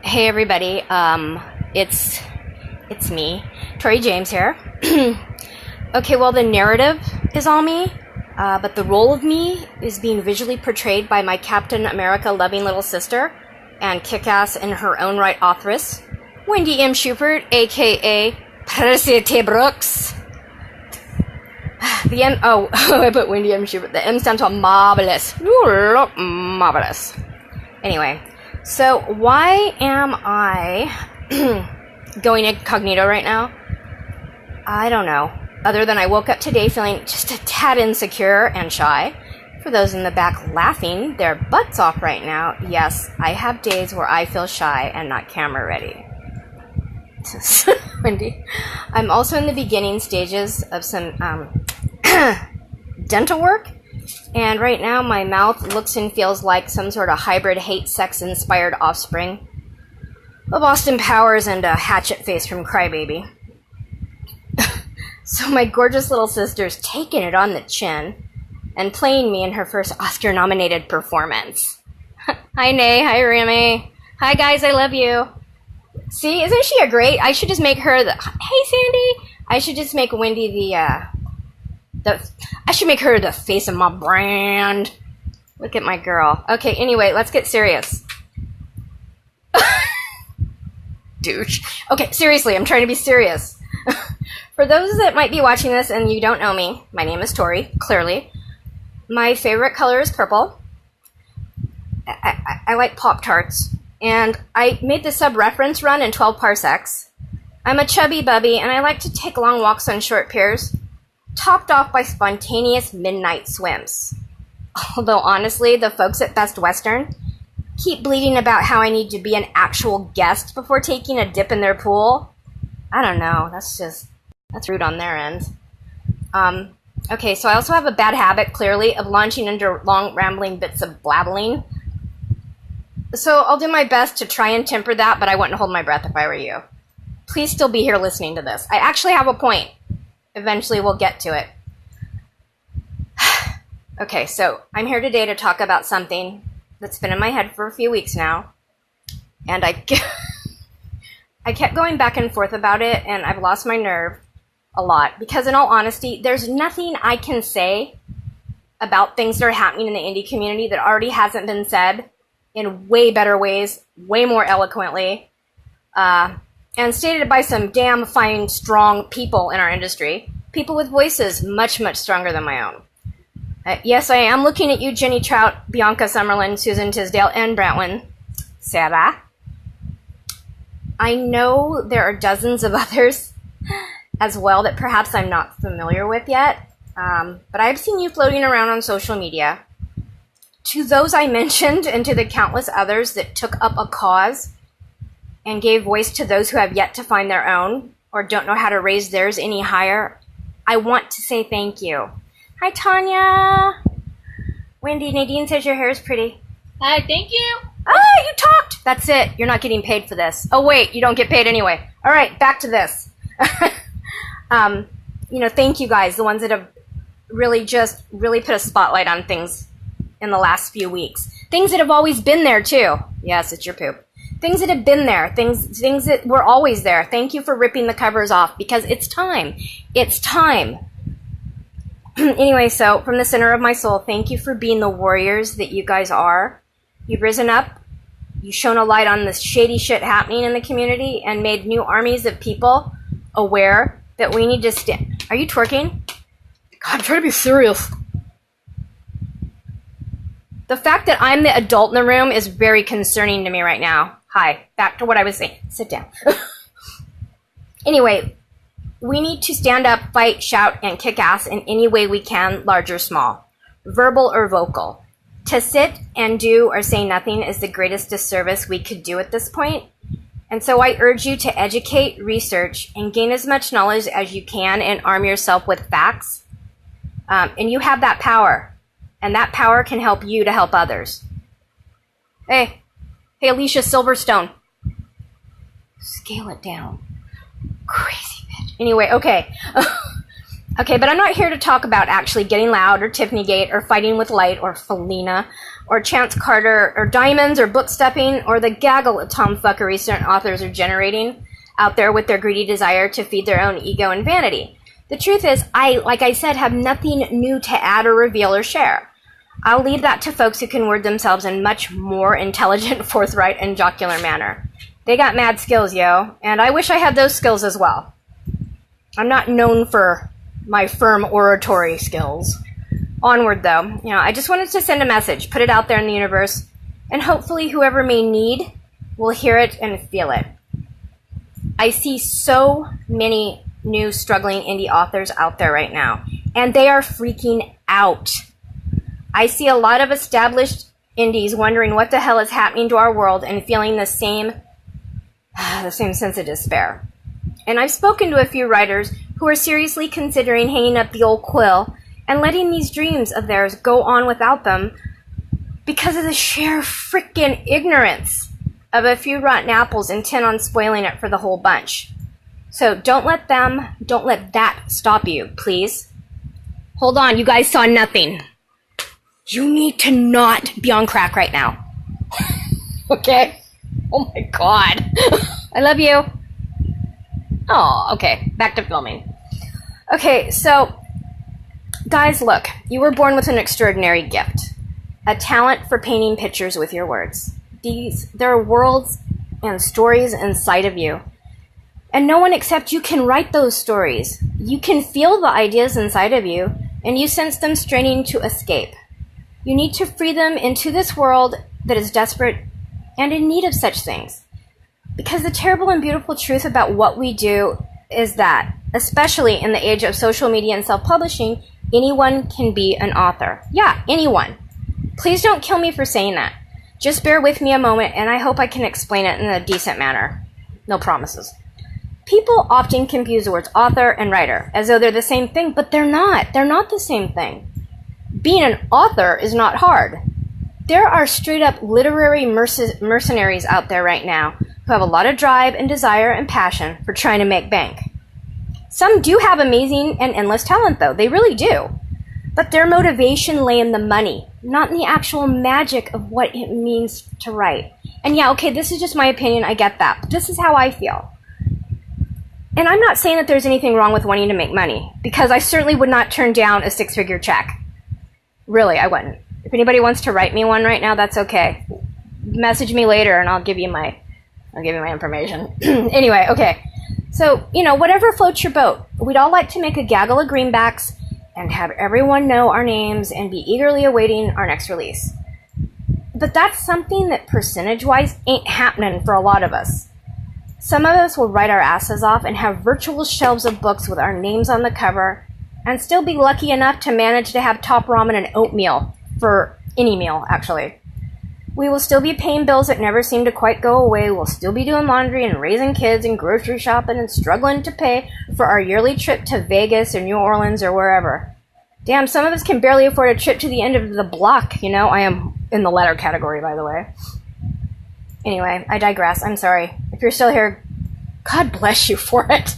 Hey everybody, it's me, Tori James here. Okay, well the narrative is all me, but the role of me is being visually portrayed by my Captain America loving little sister and kick-ass in her own right authoress, Wendy M. Schubert, aka Patricia Brooks. The M, oh, I put Wendy M. Schubert. The M stands for marvelous. You look marvelous. Anyway, so why am I going incognito right now? I don't know. Other than I woke up today feeling just a tad insecure and shy. For those in the back laughing their butts off right now, yes, I have days where I feel shy and not camera ready. Wendy. I'm also in the beginning stages of some dental work. And right now, my mouth looks and feels like some sort of hybrid hate-sex-inspired offspring of Austin Powers and a hatchet face from Crybaby. So my gorgeous little sister's taking it on the chin and playing me in her first Oscar-nominated performance. Hi, Nay. Hi, Remy. Hi, guys. I love you. See, isn't she a great? I should just make her the... Hey, Sandy. I should just make Wendy I should make her the face of my brand. Look at my girl. Okay, anyway, let's get serious. Douche. Okay, seriously, I'm trying to be serious. For those that might be watching this and you don't know me, my name is Tori, clearly. My favorite color is purple. I like Pop-Tarts. And I made the sub-reference run in 12 parsecs. I'm a chubby bubby, and I like to take long walks on short piers, topped off by spontaneous midnight swims. Although honestly, the folks at Best Western keep bleating about how I need to be an actual guest before taking a dip in their pool. I don't know, that's rude on their end. Okay, so I also have a bad habit, clearly, of launching into long rambling bits of blabbling. So I'll do my best to try and temper that, but I wouldn't hold my breath if I were you. Please still be here listening to this. I actually have a point. Eventually we'll get to it. Okay, so I'm here today to talk about something that's been in my head for a few weeks now. And I kept going back and forth about it, and I've lost my nerve a lot. Because in all honesty, there's nothing I can say about things that are happening in the indie community that already hasn't been said in way better ways, way more eloquently. And stated by some damn fine, strong people in our industry. People with voices much, much stronger than my own. Yes, I am looking at you, Jenny Trout, Bianca Summerlin, Susan Tisdale, and Brantwin. Sarah. I know there are dozens of others as well that perhaps I'm not familiar with yet. But I've seen you floating around on social media. To those I mentioned, and to the countless others that took up a cause and gave voice to those who have yet to find their own or don't know how to raise theirs any higher, I want to say thank you. Hi, Tanya. Wendy, Nadine says your hair is pretty. Hi, thank you. Ah, you talked. That's it. You're not getting paid for this. Oh, wait, you don't get paid anyway. All right, back to this. Thank you guys, the ones that have really put a spotlight on things in the last few weeks. Things that have always been there, too. Yes, it's your poop. Things that have been there, things that were always there. Thank you for ripping the covers off, because it's time. It's time. Anyway, so from the center of my soul, thank you for being the warriors that you guys are. You've risen up, you've shown a light on this shady shit happening in the community, and made new armies of people aware that we need to stand. Are you twerking? God, I'm trying to be serious. The fact that I'm the adult in the room is very concerning to me right now. Hi, back to what I was saying. Sit down. Anyway, we need to stand up, fight, shout, and kick ass in any way we can, large or small, verbal or vocal. To sit and do or say nothing is the greatest disservice we could do at this point. And so I urge you to educate, research, and gain as much knowledge as you can and arm yourself with facts. And you have that power. And that power can help you to help others. Hey, Alicia Silverstone. Scale it down. Crazy bitch. Anyway, okay. Okay, but I'm not here to talk about actually getting loud or Tiffany Gate or fighting with light or Felina. or Chance Carter, or Diamonds, or Bookstepping, or the gaggle of tomfuckery certain authors are generating out there with their greedy desire to feed their own ego and vanity. The truth is, like I said, have nothing new to add or reveal or share. I'll leave that to folks who can word themselves in much more intelligent, forthright, and jocular manner. They got mad skills, yo, and I wish I had those skills as well. I'm not known for my firm oratory skills. Onward, though, I just wanted to send a message, put it out there in the universe, and hopefully whoever may need will hear it and feel it. I see so many new struggling indie authors out there right now, and they are freaking out. I see a lot of established indies wondering what the hell is happening to our world and feeling the same sense of despair. And I've spoken to a few writers who are seriously considering hanging up the old quill and letting these dreams of theirs go on without them because of the sheer frickin' ignorance of a few rotten apples intent on spoiling it for the whole bunch. So don't let that stop you, please. Hold on, you guys saw nothing. You need to not be on crack right now. Okay? Oh my God. I love you. Oh, okay. Back to filming. Okay, so, guys, look. You were born with an extraordinary gift. A talent for painting pictures with your words. There are worlds and stories inside of you. And no one except you can write those stories. You can feel the ideas inside of you, and you sense them straining to escape. You need to free them into this world that is desperate and in need of such things. Because the terrible and beautiful truth about what we do is that, especially in the age of social media and self-publishing, anyone can be an author. Yeah, anyone. Please don't kill me for saying that. Just bear with me a moment, and I hope I can explain it in a decent manner. No promises. People often confuse the words author and writer as though they're the same thing, but they're not. They're not the same thing. Being an author is not hard. There are straight-up literary mercenaries out there right now who have a lot of drive and desire and passion for trying to make bank. Some do have amazing and endless talent, though. They really do. But their motivation lay in the money, not in the actual magic of what it means to write. And yeah, okay, this is just my opinion. I get that. But this is how I feel. And I'm not saying that there's anything wrong with wanting to make money, because I certainly would not turn down a six-figure check. Really, I wouldn't. If anybody wants to write me one right now, that's okay. Message me later and I'll give you my information. Anyway, okay. So, whatever floats your boat. We'd all like to make a gaggle of greenbacks and have everyone know our names and be eagerly awaiting our next release. But that's something that percentage-wise ain't happening for a lot of us. Some of us will write our asses off and have virtual shelves of books with our names on the cover and still be lucky enough to manage to have top ramen and oatmeal for any meal, actually. We will still be paying bills that never seem to quite go away. We'll still be doing laundry and raising kids and grocery shopping and struggling to pay for our yearly trip to Vegas or New Orleans or wherever. Damn, some of us can barely afford a trip to the end of the block, I am in the latter category, by the way. Anyway, I digress. I'm sorry. If you're still here, God bless you for it.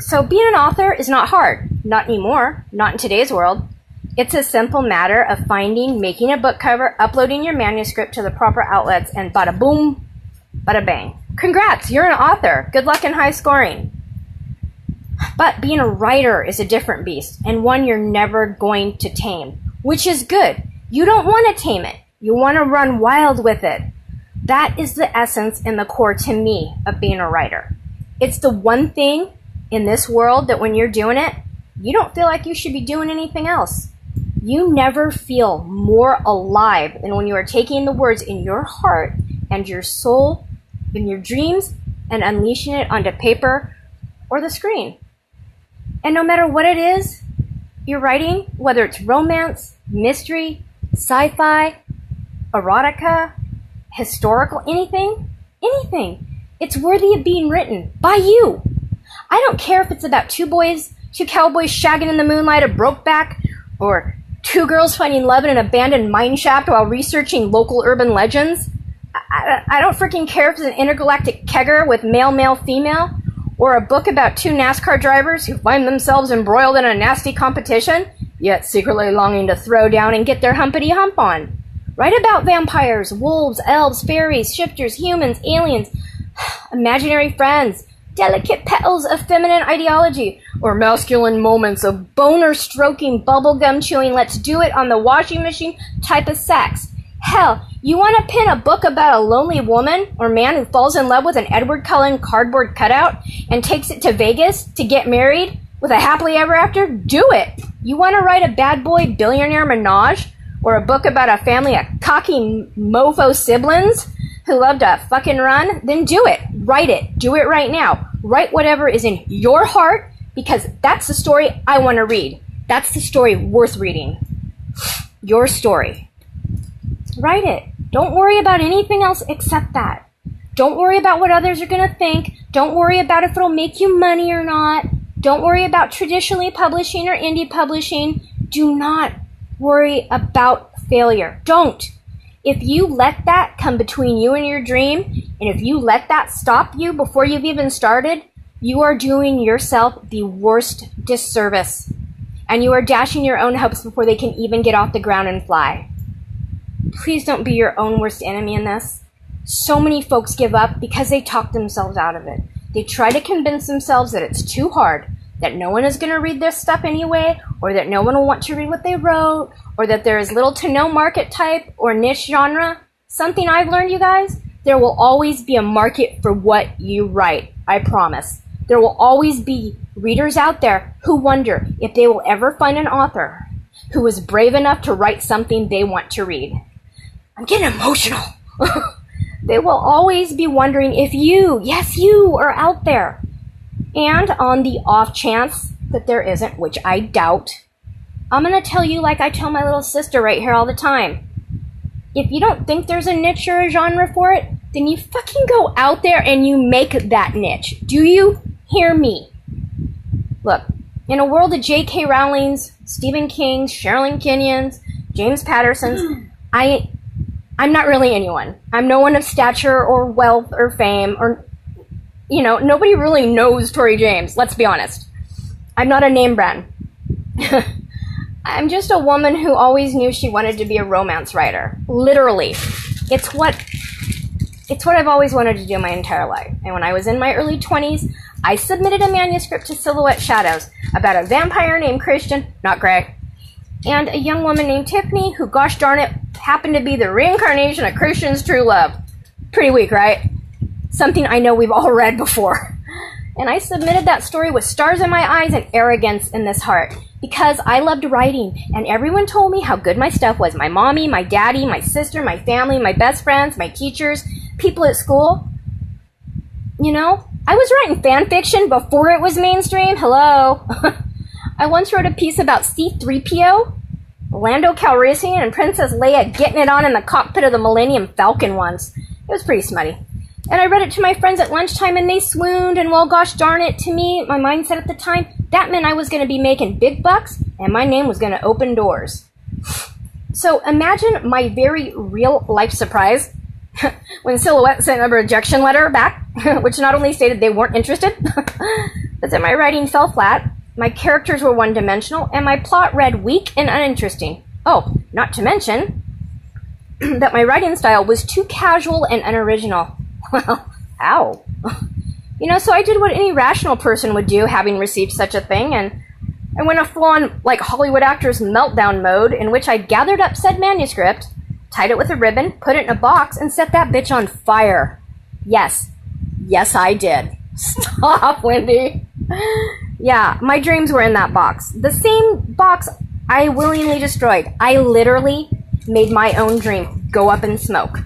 So being an author is not hard. Not anymore. Not in today's world. It's a simple matter of finding, making a book cover, uploading your manuscript to the proper outlets, and bada boom, bada bang. Congrats, you're an author. Good luck and high scoring. But being a writer is a different beast, and one you're never going to tame, which is good. You don't want to tame it. You want to run wild with it. That is the essence and the core to me of being a writer. It's the one thing in this world that when you're doing it, you don't feel like you should be doing anything else. You never feel more alive than when you are taking the words in your heart and your soul, in your dreams, and unleashing it onto paper or the screen. And no matter what it is you're writing, whether it's romance, mystery, sci-fi, erotica, historical, anything, it's worthy of being written by you. I don't care if it's about two cowboys shagging in the moonlight of Brokeback, or two girls finding love in an abandoned mine shaft while researching local urban legends. I don't freaking care if it's an intergalactic kegger with male, female, or a book about two NASCAR drivers who find themselves embroiled in a nasty competition. yet secretly longing to throw down and get their humpity hump on. Write about vampires, wolves, elves, fairies, shifters, humans, aliens, imaginary friends, delicate petals of feminine ideology, or masculine moments of boner-stroking, bubblegum-chewing, let's do it on the washing machine type of sex. Hell, you want to pin a book about a lonely woman or man who falls in love with an Edward Cullen cardboard cutout and takes it to Vegas to get married with a happily ever after? Do it! You want to write a bad boy billionaire menage or a book about a family of cocky mofo siblings who love to fucking run? Then do it. Write it. Do it right now. Write whatever is in your heart, because that's the story I want to read. That's the story worth reading. Your story. Write it. Don't worry about anything else except that. Don't worry about what others are going to think. Don't worry about if it'll make you money or not. Don't worry about traditionally publishing or indie publishing. Do not worry about failure. Don't. If you let that come between you and your dream, and if you let that stop you before you've even started, you are doing yourself the worst disservice. And you are dashing your own hopes before they can even get off the ground and fly. Please don't be your own worst enemy in this. So many folks give up because they talk themselves out of it. They try to convince themselves that it's too hard, that no one is going to read this stuff anyway, or that no one will want to read what they wrote, or that there is little to no market type or niche genre. Something I've learned, you guys, there will always be a market for what you write. I promise. There will always be readers out there who wonder if they will ever find an author who is brave enough to write something they want to read. I'm getting emotional. They will always be wondering if you, yes, you are out there. And on the off chance that there isn't, which I doubt, I'm going to tell you like I tell my little sister right here all the time. If you don't think there's a niche or a genre for it, then you fucking go out there and you make that niche. Do you hear me? Look, in a world of J.K. Rowling's, Stephen King's, Sherilyn Kenyon's, James Patterson's, I'm not really anyone. I'm no one of stature or wealth or fame or, nobody really knows Tori James, let's be honest. I'm not a name brand. I'm just a woman who always knew she wanted to be a romance writer. Literally. It's what I've always wanted to do my entire life. And when I was in my early 20s, I submitted a manuscript to Silhouette Shadows about a vampire named Christian, not Grey, and a young woman named Tiffany who, gosh darn it, happened to be the reincarnation of Christian's true love. Pretty weak, right? Something I know we've all read before. And I submitted that story with stars in my eyes and arrogance in this heart, because I loved writing, and everyone told me how good my stuff was. My mommy, my daddy, my sister, my family, my best friends, my teachers, people at school. I was writing fan fiction before it was mainstream. Hello. I once wrote a piece about C-3PO, Lando Calrissian, and Princess Leia getting it on in the cockpit of the Millennium Falcon once. It was pretty smutty. And I read it to my friends at lunchtime, and they swooned, and well, gosh darn it, to me, my mindset at the time, that meant I was going to be making big bucks, and my name was going to open doors. So imagine my very real life surprise when Silhouette sent a rejection letter back, which not only stated they weren't interested, but that my writing fell flat, my characters were one-dimensional, and my plot read weak and uninteresting. Oh, not to mention that my writing style was too casual and unoriginal. Well, ow. So I did what any rational person would do, having received such a thing, and I went a full-on, like Hollywood actors, meltdown mode, in which I gathered up said manuscript, tied it with a ribbon, put it in a box, and set that bitch on fire. Yes, I did. Stop, Wendy. Yeah, my dreams were in that box. The same box I willingly destroyed. I literally made my own dream go up in smoke.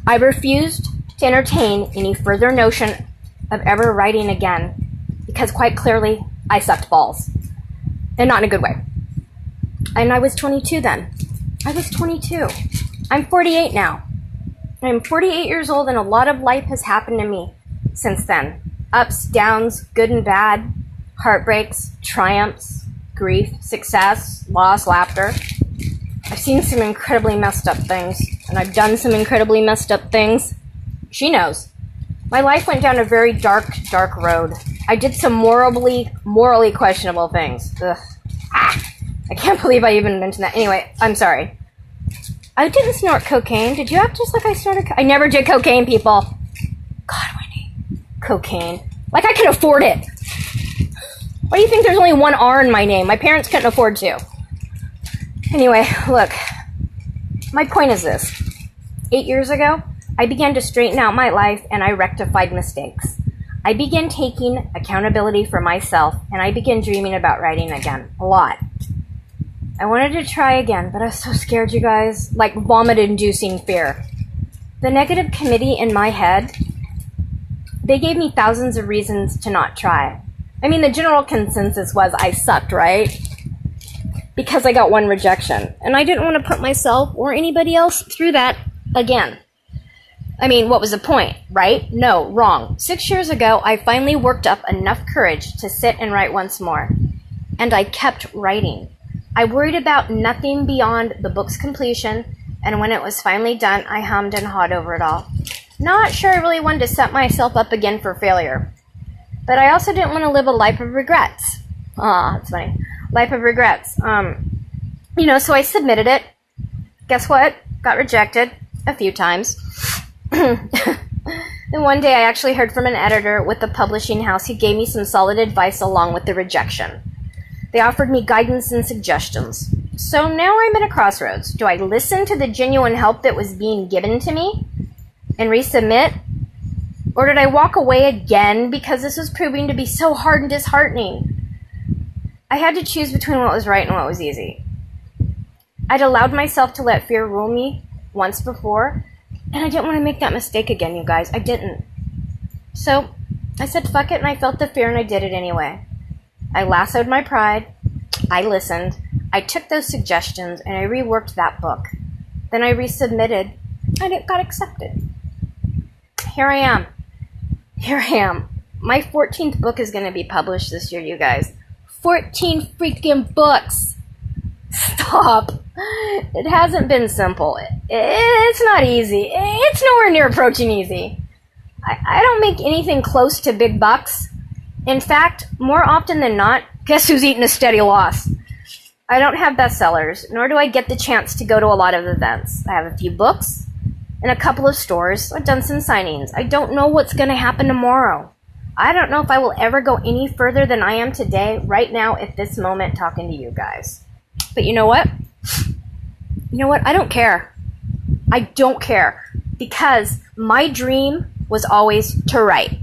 I refused to entertain any further notion of ever writing again, because quite clearly, I sucked balls. And not in a good way. And I was 22 then. I was 22. I'm 48 now. I'm 48 years old, and a lot of life has happened to me since then. Ups, downs, good and bad, heartbreaks, triumphs, grief, success, loss, laughter. I've seen some incredibly messed up things, and I've done some incredibly messed up things. She knows. My life went down a very dark, dark road. I did some morally questionable things. Ugh. I can't believe I even mentioned that. Anyway, I'm sorry. I didn't snort cocaine. Did you act just like I snorted? I never did cocaine, people. God, Wendy. Cocaine. Like I can afford it. Why do you think there's only one R in my name? My parents couldn't afford to. Anyway, look. My point is this. 8 years ago, I began to straighten out my life and I rectified mistakes. I began taking accountability for myself and I began dreaming about writing again. A lot. I wanted to try again, but I was so scared, you guys. Like vomit-inducing fear. The negative committee in my head, they gave me thousands of reasons to not try. I mean, the general consensus was I sucked, right? Because I got one rejection. And I didn't want to put myself or anybody else through that again. I mean, what was the point, right? No, wrong. 6 years ago, I finally worked up enough courage to sit and write once more. And I kept writing. I worried about nothing beyond the book's completion, and when it was finally done, I hummed and hawed over it all. Not sure I really wanted to set myself up again for failure. But I also didn't want to live a life of regrets. That's funny. Life of regrets. So I submitted it. Guess what? Got rejected a few times. Then one day I actually heard from an editor with the publishing house who gave me some solid advice along with the rejection. They offered me guidance and suggestions. So now I'm at a crossroads. Do I listen to the genuine help that was being given to me and resubmit? Or did I walk away again because this was proving to be so hard and disheartening? I had to choose between what was right and what was easy. I'd allowed myself to let fear rule me once before, and I didn't want to make that mistake again, you guys. I didn't. So I said fuck it, and I felt the fear, and I did it anyway. I lassoed my pride. I listened. I took those suggestions, and I reworked that book. Then I resubmitted, and it got accepted. Here I am. My 14th book is going to be published this year, you guys. 14 freaking books. Stop. It hasn't been simple. It's not easy. It's nowhere near approaching easy. I don't make anything close to big bucks. In fact, more often than not, guess who's eating a steady loss? I don't have bestsellers, nor do I get the chance to go to a lot of events. I have a few books and a couple of stores. I've done some signings. I don't know what's going to happen tomorrow. I don't know if I will ever go any further than I am today, right now, at this moment, talking to you guys. But you know what? I don't care. I don't care. Because my dream was always to write.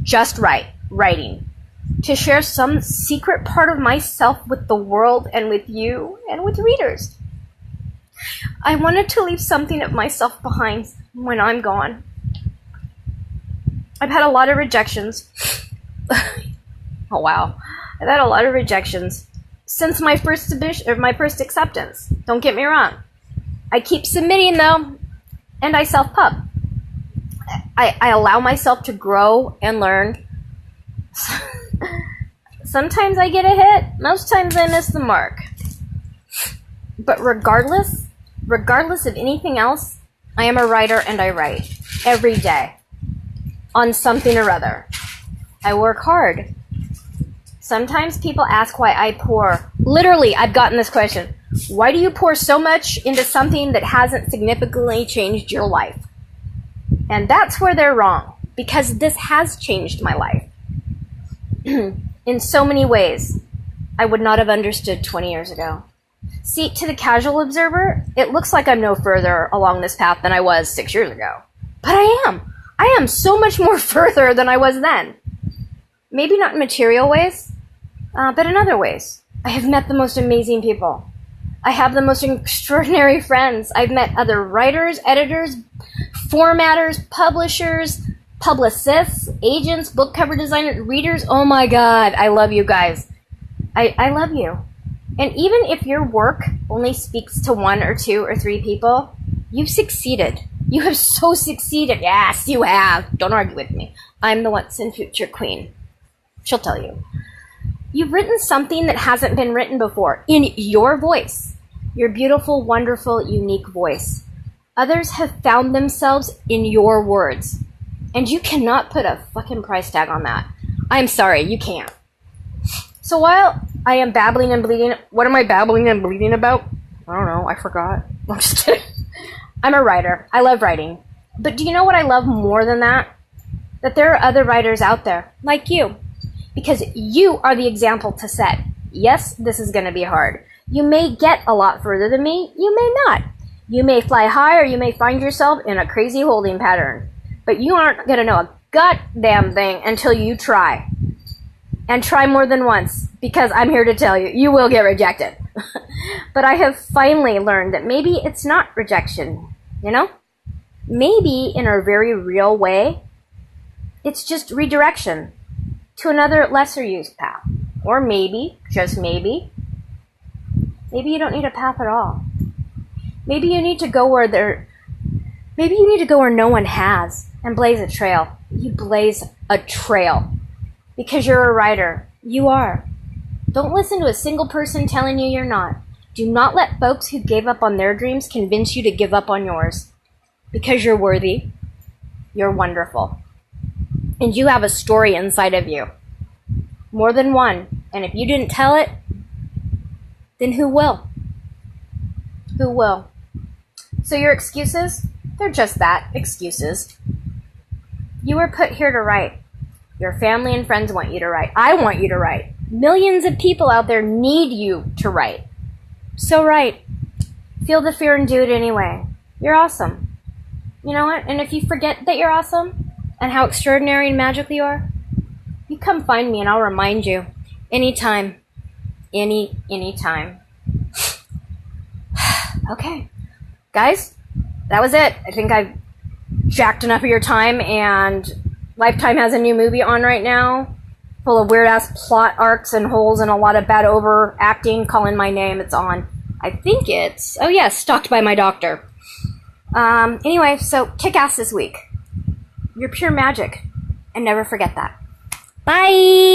Just write. Writing. To share some secret part of myself with the world and with you and with readers. I wanted to leave something of myself behind when I'm gone. I've had a lot of rejections. Oh, wow. I've had a lot of rejections since my first acceptance. Don't get me wrong. I keep submitting, though, and I self-pub. I allow myself to grow and learn. Sometimes I get a hit. Most times I miss the mark. But regardless of anything else, I am a writer and I write every day on something or other. I work hard. Sometimes people ask why I pour. Literally, I've gotten this question. Why do you pour so much into something that hasn't significantly changed your life? And that's where they're wrong, because this has changed my life. In so many ways I would not have understood 20 years ago. See, to the casual observer, it looks like I'm no further along this path than I was 6 years ago. But I am. I am so much more further than I was then. Maybe not in material ways, but in other ways. I have met the most amazing people. I have the most extraordinary friends. I've met other writers, editors, formatters, publishers, publicists, agents, book cover designers, readers. Oh my God, I love you guys. I love you. And even if your work only speaks to 1 or 2 or 3 people, you've succeeded. You have so succeeded. Yes, you have. Don't argue with me. I'm the once and future queen. She'll tell you. You've written something that hasn't been written before in your voice. Your beautiful, wonderful, unique voice. Others have found themselves in your words. And you cannot put a fucking price tag on that. I'm sorry, you can't. So while I am babbling and bleeding. What am I babbling and bleeding about? I don't know. I forgot. I'm just kidding. I'm a writer. I love writing. But do you know what I love more than that? That there are other writers out there, like you. Because you are the example to set. Yes, this is going to be hard. You may get a lot further than me. You may not. You may fly high, or you may find yourself in a crazy holding pattern. But you aren't going to know a goddamn thing until you try. And try more than once, because I'm here to tell you, you will get rejected. But I have finally learned that maybe it's not rejection, you know? Maybe in a very real way, it's just redirection to another lesser used path. Or maybe, just maybe you don't need a path at all. Maybe you need to go where no one has and blaze a trail. You blaze a trail. Because you're a writer. You are. Don't listen to a single person telling you you're not. Do not let folks who gave up on their dreams convince you to give up on yours. Because you're worthy. You're wonderful. And you have a story inside of you. More than one. And if you didn't tell it, then who will? Who will? So your excuses? They're just that, excuses. You were put here to write. Your family and friends want you to write. I want you to write. Millions of people out there need you to write. So write. Feel the fear and do it anyway. You're awesome. You know what? And if you forget that you're awesome and how extraordinary and magical you are, you come find me and I'll remind you. Anytime. Anytime. Okay. Guys, that was it. I think I've jacked enough of your time, and Lifetime has a new movie on right now, full of weird-ass plot arcs and holes and a lot of bad overacting. Calling my name, it's on. I think it's... Oh, yes, Stalked by My Doctor. Anyway, so kick ass this week. You're pure magic. And never forget that. Bye!